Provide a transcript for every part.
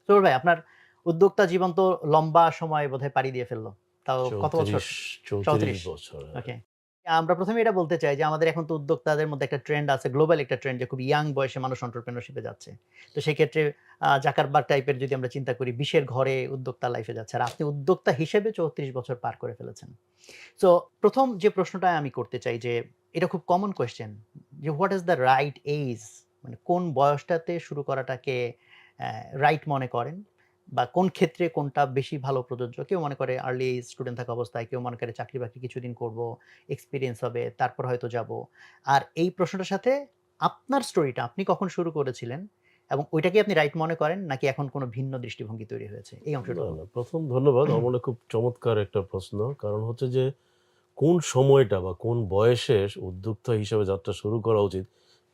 সুরুল ভাই, আপনার উদ্যোক্তা জীবন তো লম্বা সময় বোধহয় পাড়ি দিয়ে ফেললো। তাও কত বছর? ৩৪ 34। বছর। ওকে। আমরা ১ম এ এটা বলতে চাই যে আমাদের এখন তো উদ্যোক্তাদের মধ্যে একটা ট্রেন্ড আছে, গ্লোবাল একটা ট্রেন্ড যে খুব ইয়াং বয়সে মানুষ এন্টারপ্রেনিউরশিপ এ যাচ্ছে। তো সেক্ষেত্রে জাকারবার্গ টাইপের যদি আমরা চিন্তা করি ২০ এর ঘরে উদ্যোক্তা লাইফ এ যাচ্ছে। আর আপনি উদ্যোক্তা হিসেবে ৩৪ বছর পার করে ফেলেছেন। সো ১ম যে প্রশ্নটা আমি করতে চাই যে এটা খুব কমন কোয়েশ্চেন যে what is the right age? মানে কোন বয়সটাতে শুরু করাটাকে রাইট মনে করেন? বা কোন ক্ষেত্রে কোনটা বেশি ভালো প্রযোজ্য? কেউ মনে করে আর্লি স্টুডেন্ট থাকা অবস্থায়, কেউ মনে করে চাকরি-বাকরি কিছুদিন করব, এক্সপেরিয়েন্স হবে, তারপর হয়তো যাব। আর এই প্রশ্নটার সাথে আপনার স্টোরিটা আপনি কখন শুরু করেছিলেন এবং ওইটাকে আপনি রাইট মনে করেন নাকি এখন কোন ভিন্ন দৃষ্টিভঙ্গি তৈরি হয়েছে? এই না, অংশটুকু। না। ১ম ধন্যবাদ। আমার মনে হয় খুব চমৎকার একটা প্রশ্ন। কারণ হচ্ছে যে কোন সময়টা বা কোন বয়সে উদ্যোক্তা হিসেবে যাত্রা শুরু করা উচিত,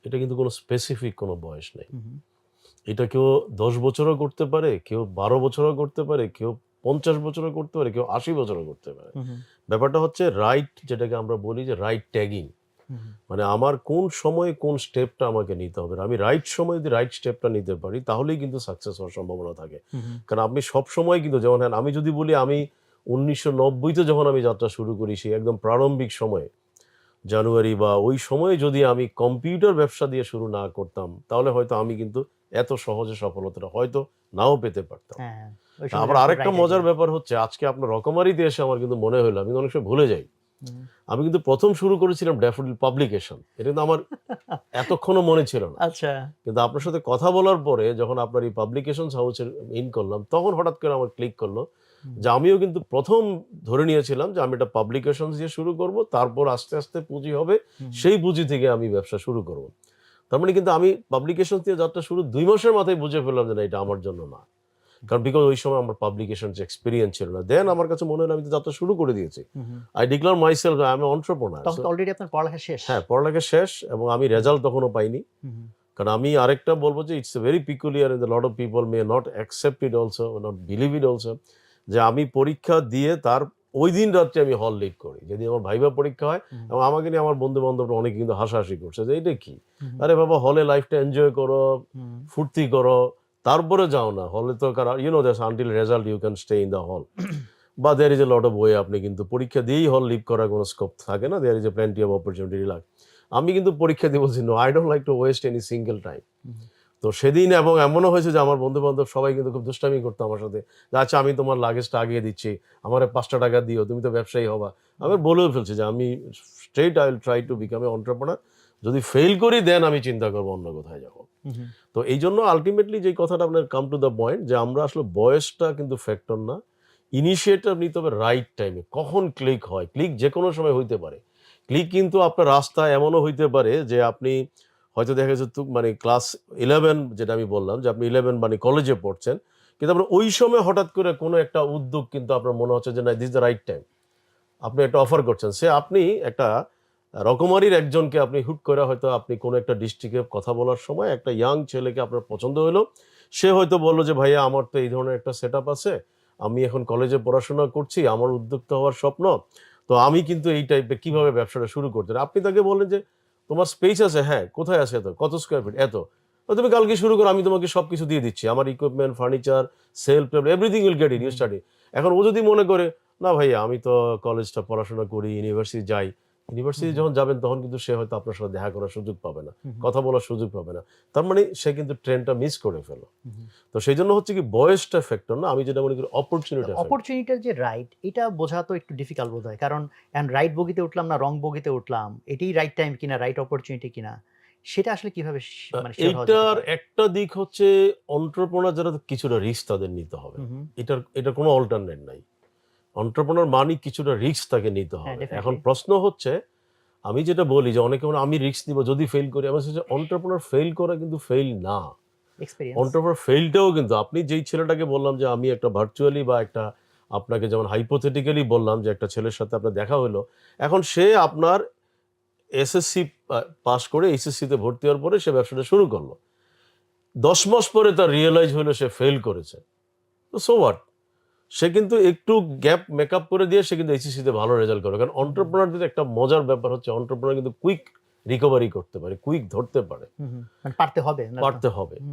এটা কিন্তু কোনো স্পেসিফিক কোনো বয়স নেই। হু, হু, এটা কেউ ১০ বছরও করতে পারে, কেউ ১২ বছরও করতে পারে, কেউ ৫০ বছরও করতে পারে, কেউ ৮০ বছরও করতে পারে। হু, হু, ব্যাপারটা হচ্ছে রাইট, যেটাকে আমরা বলি যে রাইট ট্যাগিং। হু, হু, মানে আমার কোন সময়ে কোন স্টেপটা আমাকে নিতে হবে। আমি রাইট সময়ে যদি রাইট স্টেপটা নিতে পারি তাহলেই কিন্তু সাকসেস হওয়ার সম্ভাবনা থাকে। হু, হু, কারণ আপনি সবসময় কিন্তু যেমন আমি যদি বলি আমি ১৯৯০ তে যখন আমি যাত্রা শুরু করি সেই একদম প্রারম্ভিক সময়ে জানুয়ারি বা ওই সময়ে যদি আমি কম্পিউটার ব্যবসা দিয়ে শুরু না করতাম তাহলে হয়তো আমি কিন্তু এত সহজে সফলতাটা হয়তো নাও পেতে পারতাম। হ্যাঁ, ওই সময় আবার আসলে আরেকটা রাইট মজার আইডিয়া। ব্যাপার হচ্ছে আজকে আপনার রকমারিতে এসে আমার কিন্তু মনে হলো আমি অনেক সময় ভুলে যাই। হুম। আমি কিন্তু ১ম শুরু করেছিলাম ড্যাফোডিল পাবলিকেশন। এটা কিন্তু আমার এতক্ষণও মনে ছিল না। আচ্ছা। কিন্তু আপনার সাথে কথা বলার পরে যখন আপনার এই পাবলিকেশনস হাউসের করলাম, তখন হঠাৎ করে আমার ক্লিক করলো হুম, যে আমিও কিন্তু ১ম ধরে নিয়েছিলাম যে আমি এটা পাবলিকেশনস দিয়ে শুরু করব। তারপর আস্তে, আস্তে পুঁজি হবে। হুম, সেই পুঁজি থেকে আমি ব্যবসা শুরু করব। তার মানে কিন্তু আমি পাবলিকেশনস দিয়ে যাত্রা শুরু ২ মাসের মাথায় বুঝে ফেললাম যে না এটা আমার জন্য না। কারণ বিকজ ওই সময় আমার পাবলিকেশনস এক্সপেরিয়েন্স ছিল না। দেন আমার কাছে মনে হলো আমি তো যাত্রা শুরু করে দিয়েছি। হুম, হুম। I declare myself I am an entrepreneur. তখন সো তো অলরেডি আপনার পড়ালেখা শেষ। হ্যাঁ, পড়ালেখা শেষ এবং আমি হুম, রেজাল্ট তখনও পাইনি। হুম, কারণ আমি আরেকটা বলব যে it's very peculiar and lot of people may not accept it also, not believe it also যে আমি পরীক্ষা দিয়ে তার ঐদিন রাত্রে আমি হল লিভ করি। যেদিন আমার ভাইবা পরীক্ষা হয় হুম, এবং আমাকে নিয়ে আমার বন্ধু-বান্ধবরা অনেকে কিন্তু হাসাহাসি করছে যে, "এটা কি? হুম, আরে বাবা হলে লাইফটা এনজয় করো, হুম, ফুর্তি করো, তারপরে যাও না। হলে তো you know that's until result you can stay in the hall." বা there is a lot of way আপনি কিন্তু পরীক্ষা দিয়েই হল লিভ করার কোনো স্কোপ থাকে না। There is a plenty of opportunity relax. আমি কিন্তু পরীক্ষা দিয়ে বলছি, "no, I don't like to waste any single time." Hmm, তো সেদিন এবং এমনও হয়েছে যে আমার বন্ধু-বান্ধব সবাই কিন্তু খুব দুষ্টামি করতো আমার সাথে। যে, "আচ্ছা আমি তোমার লাগেজটা আগিয়ে দিচ্ছি। আমারে ৳৫ দিও। তুমি তো ব্যবসায়ী হবা।" আমি বলেও ফেলছি যে, "আমি straight I will try to become a entrepreneur. যদি ফেইল করি দেন আমি চিন্তা করব অন্য কোথায় যাব।" হুম, হুম, তো এইজন্য আল্টিমেটলি যে কথাটা আপনার কাম টু দ্য পয়েন্ট যে আমরা আসলে বয়সটা কিন্তু ফ্যাক্টর না। ইনিশিয়েটিভ নিতে হবে রাইট টাইমে। কখন ক্লিক হয়? ক্লিক যেকোনো সময় হইতে পারে। ক্লিক কিন্তু আপনার রাস্তায় এমনও হইতে পারে যে আপনি হয়তো দেখা গেছে মানে ক্লাস 11 যেটা আমি বললাম যে আপনি 11 মানে কলেজে পড়ছেন। কিন্তু আপনার ওই সময় হঠাৎ করে কোনো একটা উদ্যোগ কিন্তু আপনার মনে হচ্ছে যে না this is the right time. আপনি একটা অফার করছেন। আপনি একটা রকমারির একজনকে আপনি হুট করে হয়তো আপনি কোনো একটা ডিস্ট্রিক্টে কথা বলার সময় একটা ইয়াং ছেলেকে আপনার পছন্দ হইলো। সে হয়তো বলল যে, "ভাইয়া আমার তো এই ধরনের একটা সেটআপ আছে। আমি এখন কলেজে পড়াশোনা করছি। আমার উদ্যোক্তা হওয়ার স্বপ্ন। তো আমি কিন্তু এই টাইপের কিভাবে ব্যবসাটা শুরু করতে?" আপনি তাকে বললেন যে, "তোমার স্পেস আছে?" "হ্যাঁ।" "কোথায় আছে এত?" "কত স্কয়ার ফিট?" "এত।" "তুমি কালকে শুরু করো। আমি তোমাকে সবকিছু দিয়ে দিচ্ছি। আমার equipment, furniture, shelf everything will get it. You hmm, study." এখন ও যদি মনে করে না ভাইয়া আমি তো কলেজটা পড়াশোনা করি, ইউনিভার্সিটি যাই। হুম, ইউনিভার্সিটি হুম, যখন যাবেন তখন কিন্তু সে হয়তো আপনার সাথে দেখা করার সুযোগ পাবে না। হুম, কথা বলার সুযোগ পাবে না। তার মানে সে কিন্তু ট্রেনটা মিস করে ফেলল। হুম। তো সেজন্য হচ্ছে কি বয়সটা ফ্যাক্টর না। আমি যেটা মনে করি তো অপরচুনিটি ফ্যাক্টর। অপরচুনিটির যে রাইট এটা বোঝা তো একটু ডিফিকাল্ট বোধ হয়। কারণ রাইট বগিতে উঠলাম না রং বগিতে উঠলাম। এটাই রাইট টাইম কিনা, রাইট অপরচুনিটি কিনা সেটা আসলে কিভাবে মানে সিওর হওয়া যেতে এইটার পারে? একটা দিক হচ্ছে এন্টারপ্রেনার যারা কিছুটা রিস্ক তাদের নিতে হবে। হুম, হুম। এটার কোনো অল্টারনেট নাই। এন্টারপ্রেনার মানেই কিছুটা রিস্ক তাকে নিতে হ্যাঁ, হবে। এখন ডেফিনিটলি। প্রশ্ন হচ্ছে আমি যেটা বলি যে অনেকে বলে আমি রিস্ক নিব যদি ফেইল করি। আমার কাছে এন্টারপ্রেনার ফেইল করা কিন্তু ফেইল না। এক্সপেরিয়েন্স। এন্টারপ্রেনার ফেইলটাও কিন্তু আপনি যেই ছেলেটাকে বললাম যে আমি একটা ভার্চুয়ালি বা একটা আপনাকে যেমন হাইপোথেটিক্যালি বললাম যে একটা ছেলের সাথে আপনার দেখা হলো। এখন সে আপনার এসএসসি পাস করে এইচএসসি তে ভর্তি হওয়ার পরে সে ব্যবসাটা শুরু করলো। ১০ মাস পরে তার রিয়ালাইজ হলো সে ফেইল করেছে। তো সো হোয়াট? সে কিন্তু একটু গ্যাপ মেকআপ করে দিয়ে সে কিন্তু এইচএসসি তে ভালো রেজাল্ট করে। কারণ হুম, হুম, এন্টারপ্রেনারদের একটা মজার ব্যাপার হচ্ছে এন্টারপ্রেনার কিন্তু কুইক রিকভারি করতে পারে, কুইক ধরতে পারে। হুম, হুম। মানে পারতে হবে না তো। পারতে হবে। হুম।